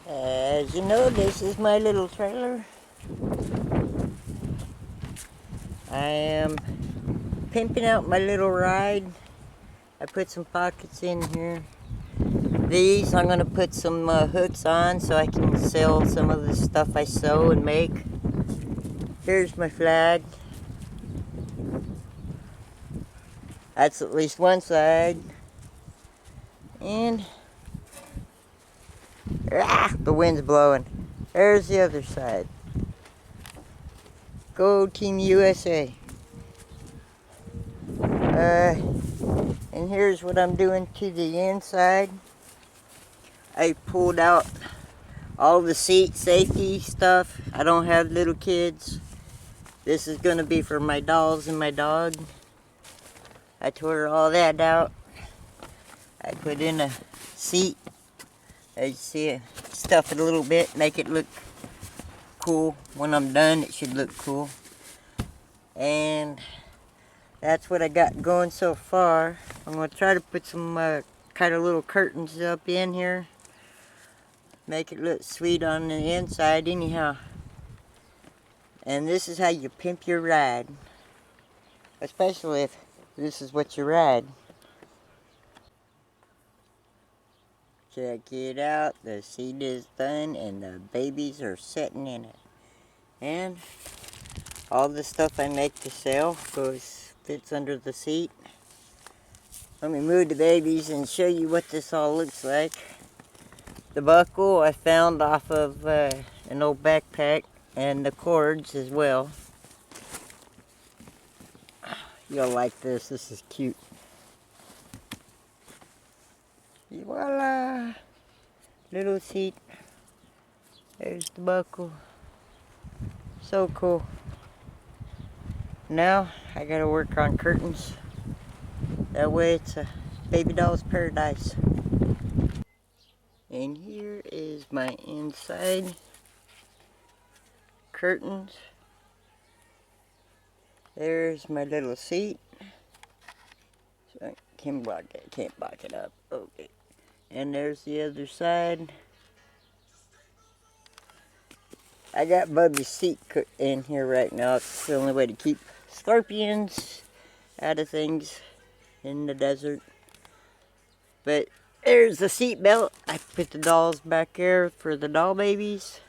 As you know, this is my little trailer. I am pimping out my little ride. I put some pockets in here. These I'm going to put some hooks on so I can sell some of the stuff I sew and make. Here's my flag. That's at least one side. And the wind's blowing. There's the other side. Go Team USA. And here's what I'm doing to the inside. I pulled out all the seat safety stuff. I don't have little kids. This is gonna be for my dolls and my dog. I tore all that out. I put in a seat. As you see, stuff it a little bit, make it look cool. When I'm done, it should look cool. And that's what I got going so far. I'm gonna try to put some kind of little curtains up in here. Make it look sweet on the inside anyhow. And this is how you pimp your ride. Especially if this is what you ride. Check it out. The seat is done and the babies are sitting in it. And all the stuff I make to sell fits under the seat. Let me move the babies and show you what this all looks like. The buckle I found off of an old backpack, and the cords as well. You'll like this. This is cute. Voila! Little seat. There's the buckle. So cool. Now I gotta work on curtains. That way it's a baby doll's paradise. And here is my inside curtains. There's my little seat. So I can't block it up. Okay. And there's the other side. I got Bubby's seat in here right now. It's the only way to keep scorpions out of things in the desert. But there's the seat belt. I put the dolls back there for the doll babies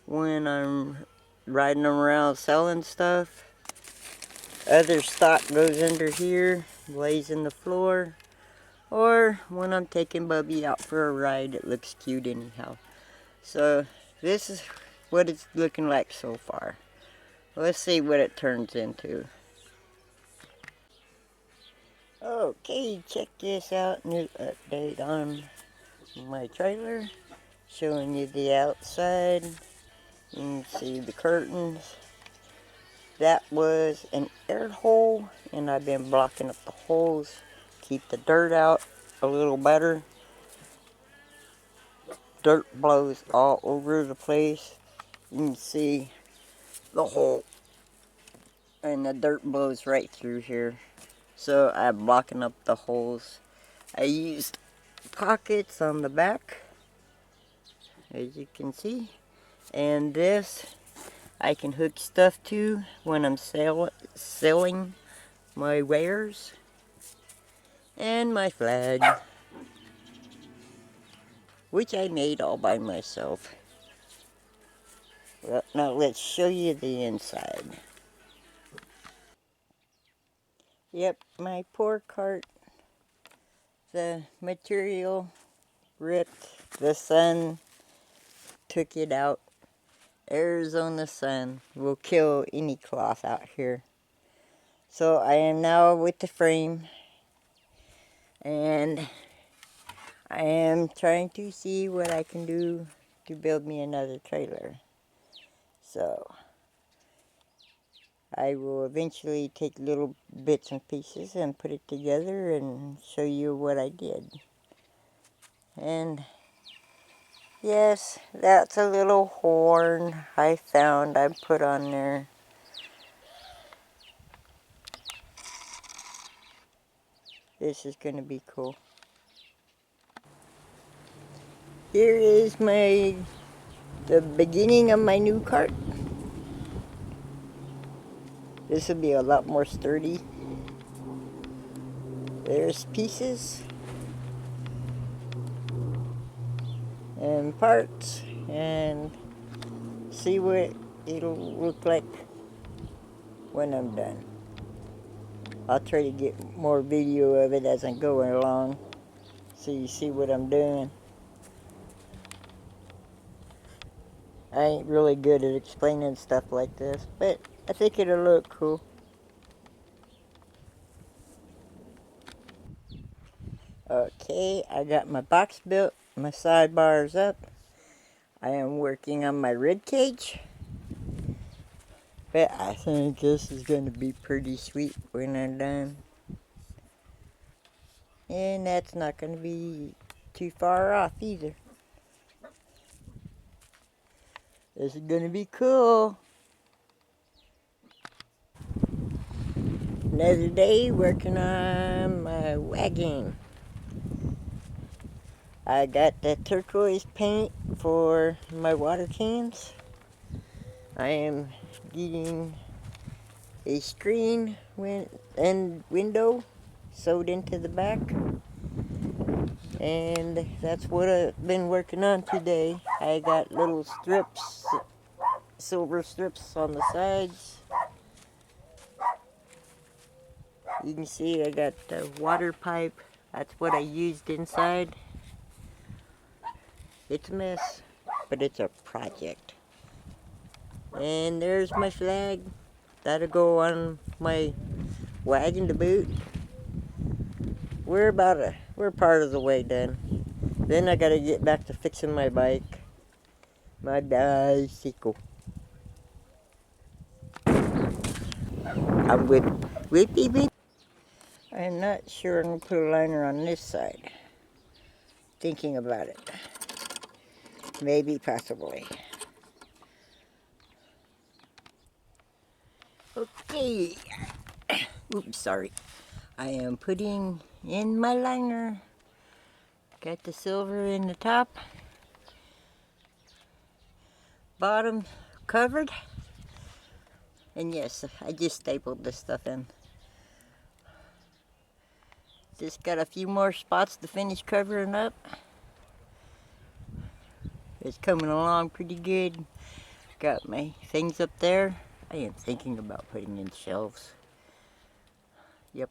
when I'm riding them around selling stuff. Other stock goes under here, lays in the floor. Or when I'm taking Bubby out for a ride, it looks cute anyhow. So this is what it's looking like so far. Let's see what it turns into. Okay, check this out. New update on my trailer. Showing you the outside. You can see the curtains. That was an air hole, and I've been blocking up the holes. Keep the dirt out a little better. Dirt blows all over the place. You can see the hole, and the dirt blows right through here. So I'm blocking up the holes. I used pockets on the back, as you can see, and this I can hook stuff to when I'm selling my wares. And my flag, which I made all by myself. Well, now let's show you the inside. Yep, my poor cart, the material ripped. The sun took it out. Arizona sun will kill any cloth out here. So I am now with the frame, and I am trying to see what I can do to build me another trailer. So I will eventually take little bits and pieces and put it together and show you what I did. And yes, that's a little horn I found I put on there. This is going to be cool. Here is the beginning of my new cart. This will be a lot more sturdy. There's pieces and parts, and see what it'll look like when I'm done. I'll try to get more video of it as I'm going along so you see what I'm doing. I ain't really good at explaining stuff like this, but I think it'll look cool. Okay, I got my box built, my sidebars up. I am working on my rib cage. But I think this is going to be pretty sweet when I'm done. And that's not going to be too far off either. This is going to be cool. Another day working on my wagon. I got the turquoise paint for my water cans. I am getting a screen and window sewed into the back. And that's what I've been working on today. I got little strips, silver strips on the sides. You can see I got the water pipe. That's what I used inside. It's a mess, but it's a project. And there's my flag. That'll go on my wagon to boot. We're part of the way done. Then I gotta get back to fixing my bike. My bicycle. I'm with Whippy Whip. I'm not sure I'm gonna put a liner on this side. Thinking about it. Maybe, possibly. Okay. Oops, sorry. I am putting in my liner. Got the silver in the top. Bottom covered. And yes, I just stapled this stuff in. Just got a few more spots to finish covering up. It's coming along pretty good. Got my things up there. I am thinking about putting in shelves. Yep.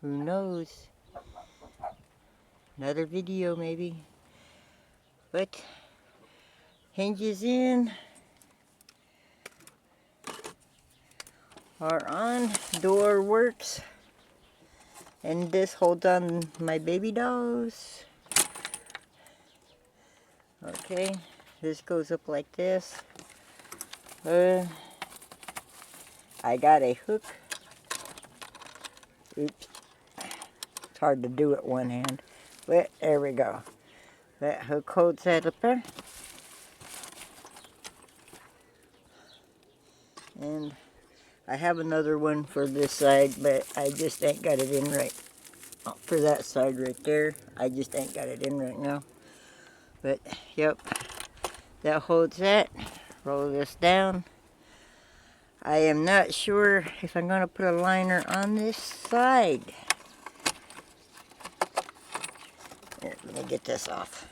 Who knows? Another video maybe. But hinges in are on. Door works. And this holds on my baby dolls. Okay, this goes up like this. I got a hook. Oops. It's hard to do it one hand. But there we go. That hook holds that up there. And I have another one for this side, but I just ain't got it in right. For that side right there, I just ain't got it in right now. But, yep. That holds that. Roll this down. I am not sure if I'm going to put a liner on this side. Here, let me get this off.